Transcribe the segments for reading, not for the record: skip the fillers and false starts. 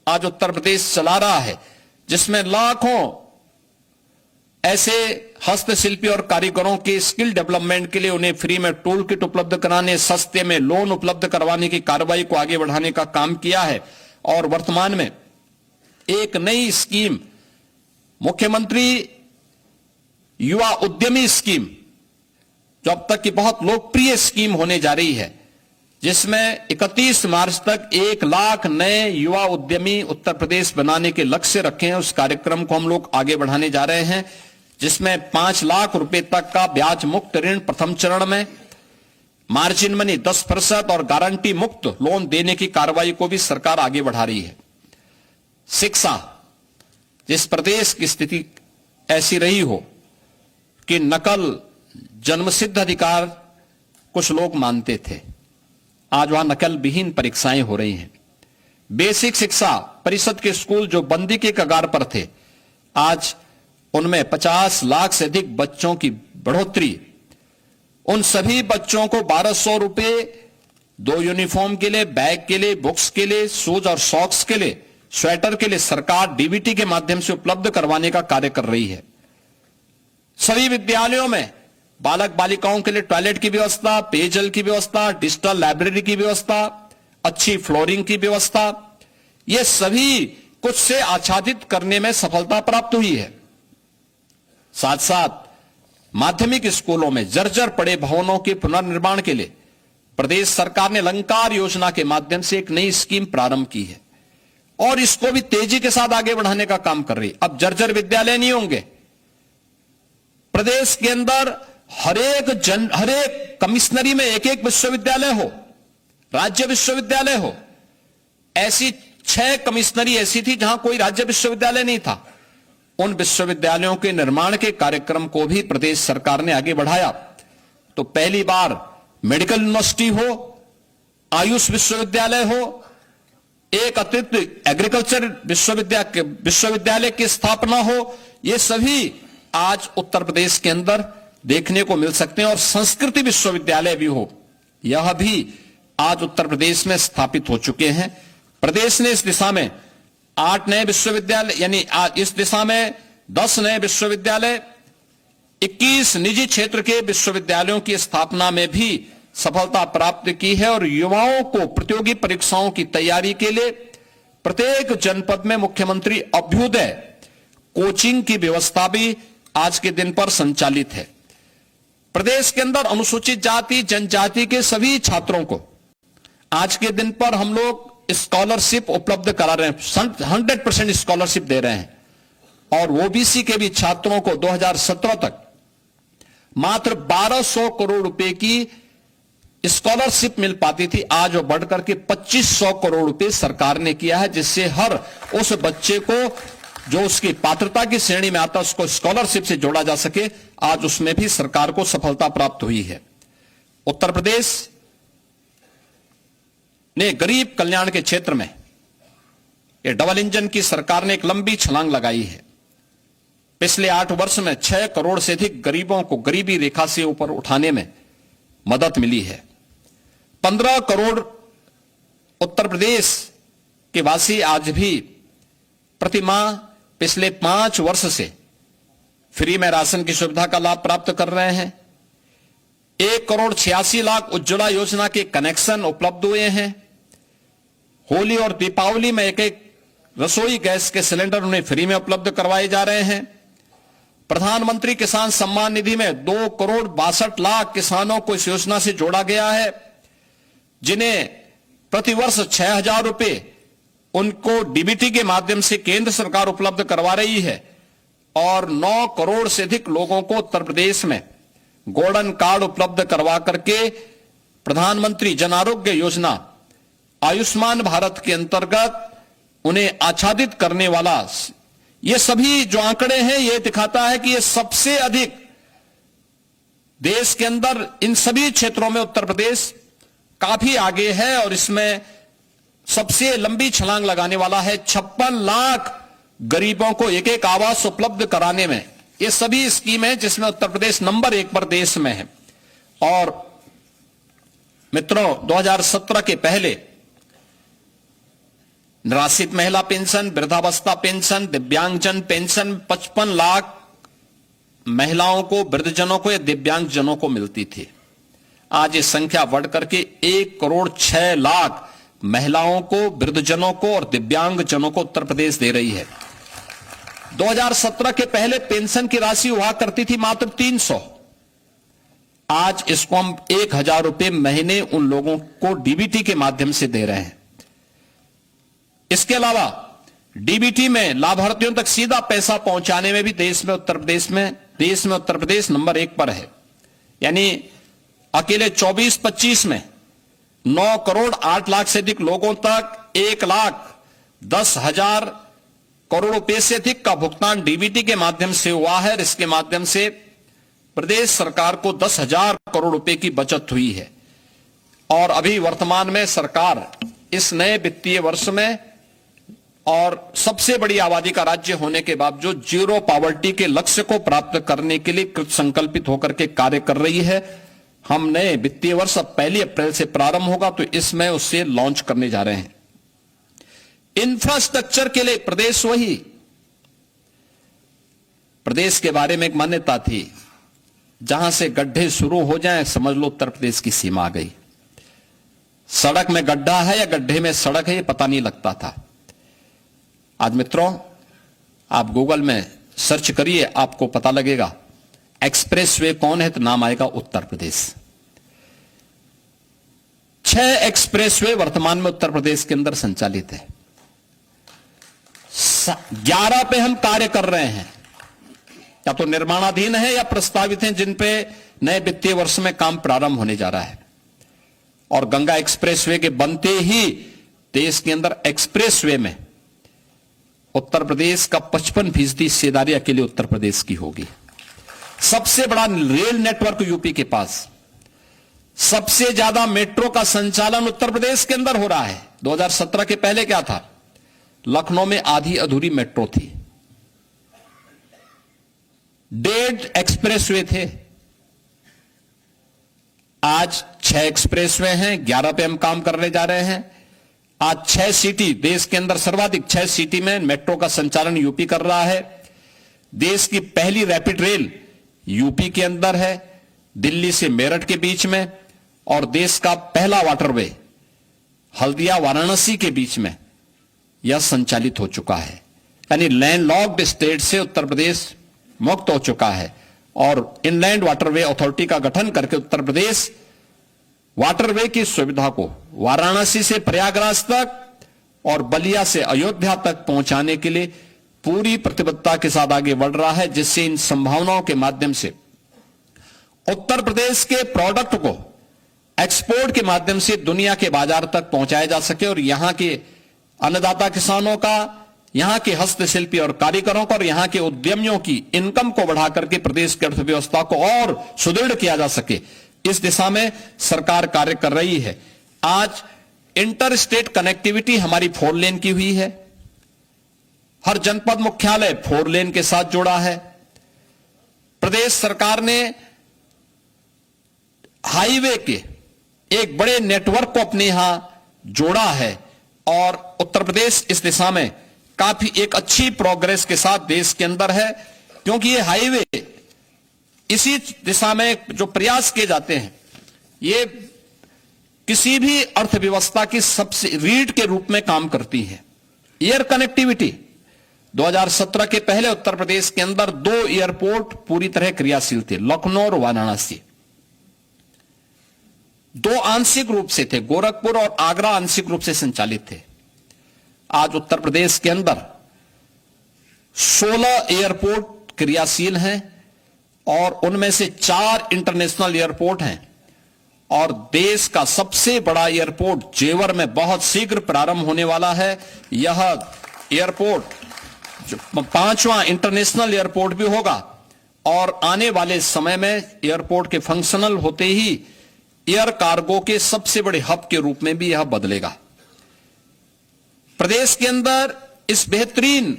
आज उत्तर प्रदेश चला रहा है, जिसमें लाखों ऐसे हस्तशिल्पी और कारीगरों के स्किल डेवलपमेंट के लिए उन्हें फ्री में टूल किट उपलब्ध कराने, सस्ते में लोन उपलब्ध करवाने की कार्रवाई को आगे बढ़ाने का काम किया है। और वर्तमान में एक नई स्कीम, मुख्यमंत्री युवा उद्यमी स्कीम, जो अब तक की बहुत लोकप्रिय स्कीम होने जा रही है, जिसमें 31 मार्च तक 1 लाख नए युवा उद्यमी उत्तर प्रदेश बनाने के लक्ष्य रखे हैं। उस कार्यक्रम को हम लोग आगे बढ़ाने जा रहे हैं, जिसमें 5 लाख रुपए तक का ब्याज मुक्त ऋण प्रथम चरण में, मार्जिन मनी 10% और गारंटी मुक्त लोन देने की कार्रवाई को भी सरकार आगे बढ़ा रही है। शिक्षा, जिस प्रदेश की स्थिति ऐसी रही हो कि नकल जन्मसिद्ध अधिकार कुछ लोग मानते थे, आज वहां नकल विहीन परीक्षाएं हो रही हैं। बेसिक शिक्षा परिषद के स्कूल जो बंदी के कगार पर थे, आज उनमें 50 लाख से अधिक बच्चों की बढ़ोतरी। उन सभी बच्चों को 1200 रुपए 2 यूनिफॉर्म के लिए, बैग के लिए, बुक्स के लिए, शूज और सॉक्स के लिए, स्वेटर के लिए सरकार डीबीटी के माध्यम से उपलब्ध करवाने का कार्य कर रही है। सभी विद्यालयों में बालक बालिकाओं के लिए टॉयलेट की व्यवस्था, पेयजल की व्यवस्था, डिजिटल लाइब्रेरी की व्यवस्था, अच्छी फ्लोरिंग की व्यवस्था, ये सभी कुछ से आच्छादित करने में सफलता प्राप्त हुई है। साथ साथ माध्यमिक स्कूलों में जर्जर पड़े भवनों के पुनर्निर्माण के लिए प्रदेश सरकार ने अलंकार योजना के माध्यम से एक नई स्कीम प्रारंभ की है और इसको भी तेजी के साथ आगे बढ़ाने का काम कर रही है। अब जर्जर विद्यालय नहीं होंगे। प्रदेश के अंदर हर एक कमिश्नरी में एक एक विश्वविद्यालय हो, राज्य विश्वविद्यालय हो। ऐसी 6 कमिश्नरी ऐसी थी जहां कोई राज्य विश्वविद्यालय नहीं था। उन विश्वविद्यालयों के निर्माण के कार्यक्रम को भी प्रदेश सरकार ने आगे बढ़ाया। तो पहली बार मेडिकल यूनिवर्सिटी हो, आयुष विश्वविद्यालय हो, एक अतिरिक्त एग्रीकल्चर विश्वविद्यालय की स्थापना हो, ये सभी आज उत्तर प्रदेश के अंदर देखने को मिल सकते हैं। और संस्कृति विश्वविद्यालय भी हो, यह भी आज उत्तर प्रदेश में स्थापित हो चुके हैं। प्रदेश ने इस दिशा में 8 नए विश्वविद्यालय, यानी इस दिशा में 10 नए विश्वविद्यालय, 21 निजी क्षेत्र के विश्वविद्यालयों की स्थापना में भी सफलता प्राप्त की है। और युवाओं को प्रतियोगी परीक्षाओं की तैयारी के लिए प्रत्येक जनपद में मुख्यमंत्री अभ्युदय कोचिंग की व्यवस्था भी आज के दिन पर संचालित है। प्रदेश के अंदर अनुसूचित जाति जनजाति के सभी छात्रों को आज के दिन पर हम लोग स्कॉलरशिप उपलब्ध करा रहे हैं, 100% स्कॉलरशिप दे रहे हैं। और ओबीसी के भी छात्रों को 2017 तक मात्र 1200 करोड़ रुपए की स्कॉलरशिप मिल पाती थी, आज वो बढ़कर के 2500 करोड़ रुपए सरकार ने किया है, जिससे हर उस बच्चे को जो उसकी पात्रता की श्रेणी में आता है उसको स्कॉलरशिप से जोड़ा जा सके। आज उसमें भी सरकार को सफलता प्राप्त हुई है। उत्तर प्रदेश ने गरीब कल्याण के क्षेत्र में ये डबल इंजन की सरकार ने एक लंबी छलांग लगाई है। पिछले 8 वर्ष में 6 करोड़ से अधिक गरीबों को गरीबी रेखा से ऊपर उठाने में मदद मिली है। 15 करोड़ उत्तर प्रदेश के वासी आज भी प्रतिमाह पिछले 5 वर्ष से फ्री में राशन की सुविधा का लाभ प्राप्त कर रहे हैं। 1,86,00,000 उज्ज्वला योजना के कनेक्शन उपलब्ध हुए हैं। होली और दीपावली में एक रसोई गैस के सिलेंडर उन्हें फ्री में उपलब्ध करवाए जा रहे हैं। प्रधानमंत्री किसान सम्मान निधि में 2,62,00,000 किसानों को इस योजना से जोड़ा गया है, जिन्हें प्रतिवर्ष 6,000 रुपए उनको डीबीटी के माध्यम से केंद्र सरकार उपलब्ध करवा रही है। और 9 करोड़ से अधिक लोगों को उत्तर प्रदेश में गोल्डन कार्ड उपलब्ध करवा करके प्रधानमंत्री जन आरोग्य योजना, आयुष्मान भारत के अंतर्गत उन्हें आच्छादित करने वाला, ये सभी जो आंकड़े हैं ये दिखाता है कि ये सबसे अधिक देश के अंदर इन सभी क्षेत्रों में उत्तर प्रदेश काफी आगे है। और इसमें सबसे लंबी छलांग लगाने वाला है। 56 लाख गरीबों को एक आवास उपलब्ध कराने में ये सभी स्कीमें, जिसमें उत्तर प्रदेश नंबर 1 पर देश में है। और मित्रों, 2017 के पहले निराश्रित महिला पेंशन, वृद्धावस्था पेंशन, दिव्यांगजन पेंशन 55 लाख महिलाओं को, वृद्धजनों को या दिव्यांगजनों को मिलती थी। आज ये संख्या बढ़कर के 1,06,00,000 महिलाओं को, वृद्धजनों को और दिव्यांगजनों को उत्तर प्रदेश दे रही है। 2017 के पहले पेंशन की राशि हुआ करती थी मात्र 300। आज इसको हम 1,000 रुपए महीने उन लोगों को डीबीटी के माध्यम से दे रहे हैं। इसके अलावा डीबीटी में लाभार्थियों तक सीधा पैसा पहुंचाने में भी देश में उत्तर प्रदेश नंबर 1 पर है। यानी अकेले 24-25 में 9 करोड़ 8 लाख से अधिक लोगों तक 1,10,000 करोड़ रुपए से अधिक का भुगतान डीबीटी के माध्यम से हुआ है। इसके माध्यम से प्रदेश सरकार को 10,000 करोड़ रुपए की बचत हुई है। और अभी वर्तमान में सरकार इस नए वित्तीय वर्ष में और सबसे बड़ी आबादी का राज्य होने के बावजूद जीरो पॉवर्टी के लक्ष्य को प्राप्त करने के लिए कृत संकल्पित होकर के कार्य कर रही है। हम नए वित्तीय वर्ष अब 1 अप्रैल से प्रारंभ होगा, तो इसमें उससे लॉन्च करने जा रहे हैं। इंफ्रास्ट्रक्चर के लिए प्रदेश के बारे में एक मान्यता थी, जहां से गड्ढे शुरू हो जाएं समझ लो उत्तर प्रदेश की सीमा आ गई। सड़क में गड्ढा है या गड्ढे में सड़क है ये पता नहीं लगता था। आज मित्रों, आप गूगल में सर्च करिए, आपको पता लगेगा एक्सप्रेसवे कौन है, तो नाम आएगा उत्तर प्रदेश। 6 एक्सप्रेसवे वर्तमान में उत्तर प्रदेश के अंदर संचालित है। 11 पे हम कार्य कर रहे हैं, या तो निर्माणाधीन है या प्रस्तावित हैं, जिन पे नए वित्तीय वर्ष में काम प्रारंभ होने जा रहा है। और गंगा एक्सप्रेसवे के बनते ही देश के अंदर एक्सप्रेसवे में उत्तर प्रदेश का 55% हिस्सेदारी अकेले उत्तर प्रदेश की होगी। सबसे बड़ा रेल नेटवर्क यूपी के पास, सबसे ज्यादा मेट्रो का संचालन उत्तर प्रदेश के अंदर हो रहा है। 2017 के पहले क्या था? लखनऊ में आधी अधूरी मेट्रो थी, 1.5 एक्सप्रेसवे थे। आज 6 एक्सप्रेसवे हैं, 11 पे हम काम करने जा रहे हैं। आज 6 सिटी, देश के अंदर सर्वाधिक 6 सिटी में मेट्रो का संचालन यूपी कर रहा है। देश की पहली रैपिड रेल यूपी के अंदर है, दिल्ली से मेरठ के बीच में। और देश का पहला वाटरवे हल्दिया वाराणसी के बीच में यह संचालित हो चुका है। यानी लैंडलॉक्ड स्टेट से उत्तर प्रदेश मुक्त हो चुका है। और इनलैंड वाटरवे अथॉरिटी का गठन करके उत्तर प्रदेश वाटरवे की सुविधा को वाराणसी से प्रयागराज तक और बलिया से अयोध्या तक पहुंचाने के लिए पूरी प्रतिबद्धता के साथ आगे बढ़ रहा है, जिससे इन संभावनाओं के माध्यम से उत्तर प्रदेश के प्रोडक्ट को एक्सपोर्ट के माध्यम से दुनिया के बाजार तक पहुंचाया जा सके और यहां के अन्नदाता किसानों का, यहां के हस्तशिल्पी और कारीगरों का और यहां के उद्यमियों की इनकम को बढ़ा करके प्रदेश की अर्थव्यवस्था को और सुदृढ़ किया जा सके, इस दिशा में सरकार कार्य कर रही है। आज इंटर स्टेट कनेक्टिविटी हमारी 4 लेन की हुई है। हर जनपद मुख्यालय 4 लेन के साथ जुड़ा है। प्रदेश सरकार ने हाईवे के एक बड़े नेटवर्क को अपने यहां जोड़ा है और उत्तर प्रदेश इस दिशा में काफी एक अच्छी प्रोग्रेस के साथ देश के अंदर है, क्योंकि ये हाईवे इसी दिशा में जो प्रयास किए जाते हैं, ये किसी भी अर्थव्यवस्था की सबसे रीढ़ के रूप में काम करती है। एयर कनेक्टिविटी 2017 के पहले उत्तर प्रदेश के अंदर 2 एयरपोर्ट पूरी तरह क्रियाशील थे, लखनऊ और वाराणसी। 2 आंशिक रूप से थे, गोरखपुर और आगरा आंशिक रूप से संचालित थे। आज उत्तर प्रदेश के अंदर 16 एयरपोर्ट क्रियाशील हैं और उनमें से 4 इंटरनेशनल एयरपोर्ट हैं। और देश का सबसे बड़ा एयरपोर्ट जेवर में बहुत शीघ्र प्रारंभ होने वाला है। यह एयरपोर्ट 5वां इंटरनेशनल एयरपोर्ट भी होगा और आने वाले समय में एयरपोर्ट के फंक्शनल होते ही एयर कार्गो के सबसे बड़े हब के रूप में भी यह बदलेगा। प्रदेश के अंदर इस बेहतरीन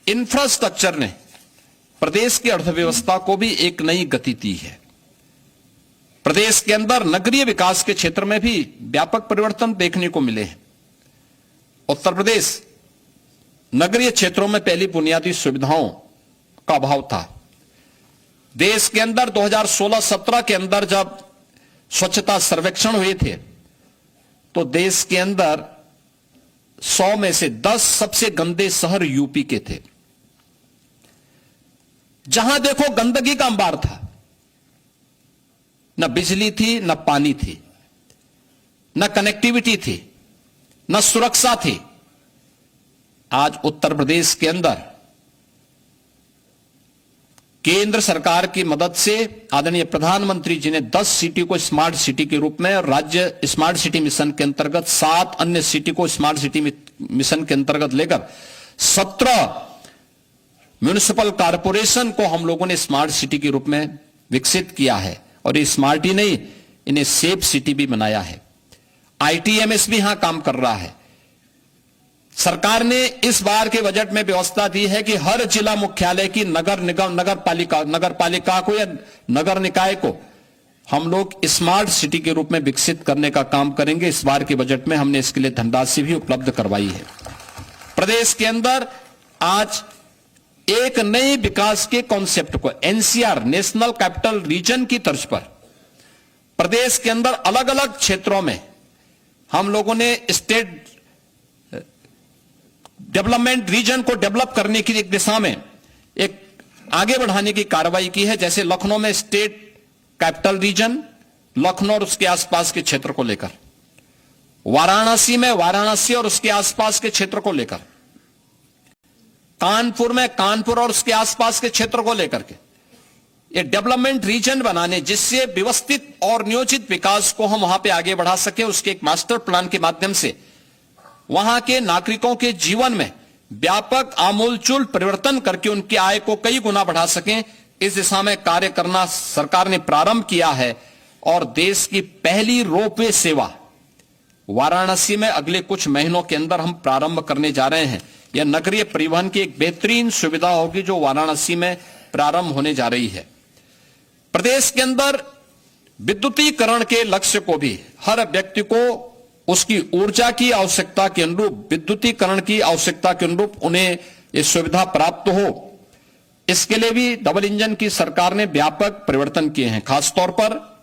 इंफ्रास्ट्रक्चर ने प्रदेश की अर्थव्यवस्था को भी एक नई गति दी है। प्रदेश के अंदर नगरीय विकास के क्षेत्र में भी व्यापक परिवर्तन देखने को मिले हैं। उत्तर प्रदेश नगरीय क्षेत्रों में पहली बुनियादी सुविधाओं का अभाव था। देश के अंदर 2016-17 के अंदर जब स्वच्छता सर्वेक्षण हुए थे तो देश के अंदर 100 में से 10 सबसे गंदे शहर यूपी के थे। जहां देखो गंदगी का अंबार था, न बिजली थी, न पानी थी, न कनेक्टिविटी थी, न सुरक्षा थी। आज उत्तर प्रदेश के अंदर केंद्र सरकार की मदद से आदरणीय प्रधानमंत्री जी ने 10 सिटी को स्मार्ट सिटी के रूप में और राज्य स्मार्ट सिटी मिशन के अंतर्गत 7 अन्य सिटी को स्मार्ट सिटी मिशन के अंतर्गत लेकर 17 म्युनिसिपल कॉरपोरेशन को हम लोगों ने स्मार्ट सिटी के रूप में विकसित किया है। और ये स्मार्ट ही नहीं, इन्हें सेफ सिटी भी बनाया है। आईटीएमएस भी यहां काम कर रहा है। सरकार ने इस बार के बजट में व्यवस्था दी है कि हर जिला मुख्यालय की नगर निगम, नगर पालिका को या नगर निकाय को हम लोग स्मार्ट सिटी के रूप में विकसित करने का काम करेंगे। इस बार के बजट में हमने इसके लिए धनराशि भी उपलब्ध करवाई है। प्रदेश के अंदर आज एक नए विकास के कॉन्सेप्ट को एनसीआर, नेशनल कैपिटल रीजन की तर्ज पर प्रदेश के अंदर अलग अलग क्षेत्रों में हम लोगों ने स्टेट डेवलपमेंट रीजन को डेवलप करने की एक दिशा में एक आगे बढ़ाने की कार्रवाई की है। जैसे लखनऊ में स्टेट कैपिटल रीजन, लखनऊ और उसके आसपास के क्षेत्र को लेकर, वाराणसी में वाराणसी और उसके आसपास के क्षेत्र को लेकर, कानपुर में कानपुर और उसके आसपास के क्षेत्र को लेकर के ये डेवलपमेंट रीजन बनाने, जिससे व्यवस्थित और नियोजित विकास को हम वहां पे आगे बढ़ा सके। उसके एक मास्टर प्लान के माध्यम से वहां के नागरिकों के जीवन में व्यापक आमूलचूल परिवर्तन करके उनकी आय को कई गुना बढ़ा सकें, इस दिशा में कार्य करना सरकार ने प्रारंभ किया है। और देश की पहली रोपवे सेवा वाराणसी में अगले कुछ महीनों के अंदर हम प्रारंभ करने जा रहे हैं। यह नगरीय परिवहन की एक बेहतरीन सुविधा होगी जो वाराणसी में प्रारंभ होने जा रही है। प्रदेश के अंदर विद्युतीकरण के लक्ष्य को भी हर व्यक्ति को उसकी ऊर्जा की आवश्यकता के अनुरूप, विद्युतीकरण की आवश्यकता के अनुरूप उन्हें ये सुविधा प्राप्त हो, इसके लिए भी डबल इंजन की सरकार ने व्यापक परिवर्तन किए हैं। खासतौर पर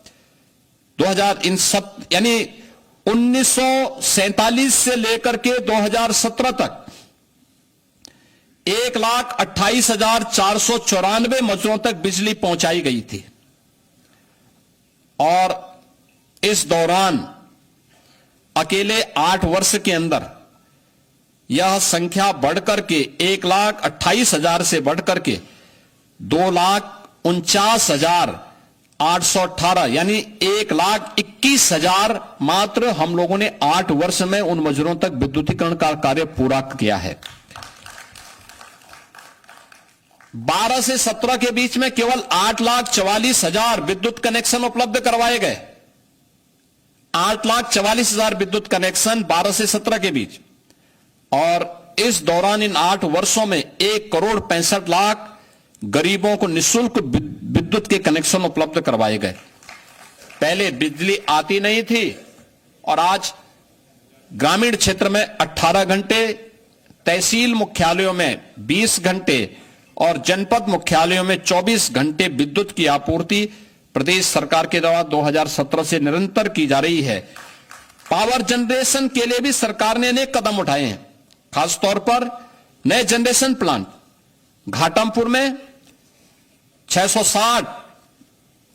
1947 से लेकर के 2017 तक 1,28,494 मजदूरों तक बिजली पहुंचाई गई थी। और इस दौरान अकेले 8 वर्ष के अंदर यह संख्या बढ़कर के 1,28,000 से बढ़कर के 2,49,818 यानी 1,21,000 मात्र हम लोगों ने 8 वर्ष में उन मजदूरों तक विद्युतीकरण का कार्य पूरा किया है। 12 से 17 के बीच में केवल 8,44,000 विद्युत कनेक्शन उपलब्ध करवाए गए। 8,44,000 विद्युत कनेक्शन 12 से 17 के बीच। और इस दौरान इन 8 वर्षों में 1,65,00,000 गरीबों को निःशुल्क विद्युत के कनेक्शन उपलब्ध करवाए गए। पहले बिजली आती नहीं थी और आज ग्रामीण क्षेत्र में 18 घंटे, तहसील मुख्यालयों में 20 घंटे और जनपद मुख्यालयों में 24 घंटे विद्युत की आपूर्ति प्रदेश सरकार के द्वारा 2017 से निरंतर की जा रही है। पावर जनरेशन के लिए भी सरकार ने अनेक कदम उठाए हैं। खासतौर पर नए जनरेशन प्लांट घाटमपुर में 660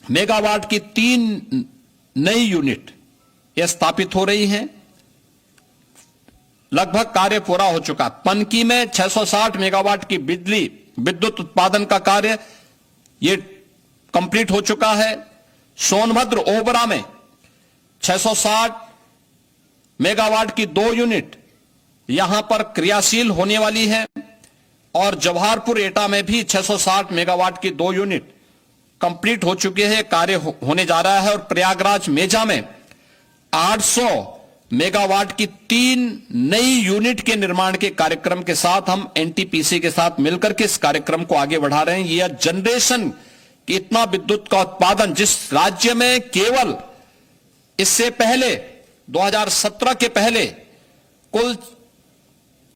मेगावाट की 3 नई यूनिट यह स्थापित हो रही हैं। लगभग कार्य पूरा हो चुका। पनकी में 660 मेगावाट की विद्युत उत्पादन का कार्य यह कंप्लीट हो चुका है। सोनभद्र ओबरा में 660 मेगावाट की 2 यूनिट यहां पर क्रियाशील होने वाली है। और जवाहरपुर एटा में भी 660 मेगावाट की 2 यूनिट कंप्लीट हो चुके हैं, कार्य होने जा रहा है। और प्रयागराज मेजा में 800 मेगावाट की 3 नई यूनिट के निर्माण के कार्यक्रम के साथ हम एनटीपीसी के साथ मिलकर के इस कार्यक्रम को आगे बढ़ा रहे हैं। यह जनरेशन कि इतना विद्युत का उत्पादन जिस राज्य में केवल इससे पहले 2017 के पहले कुल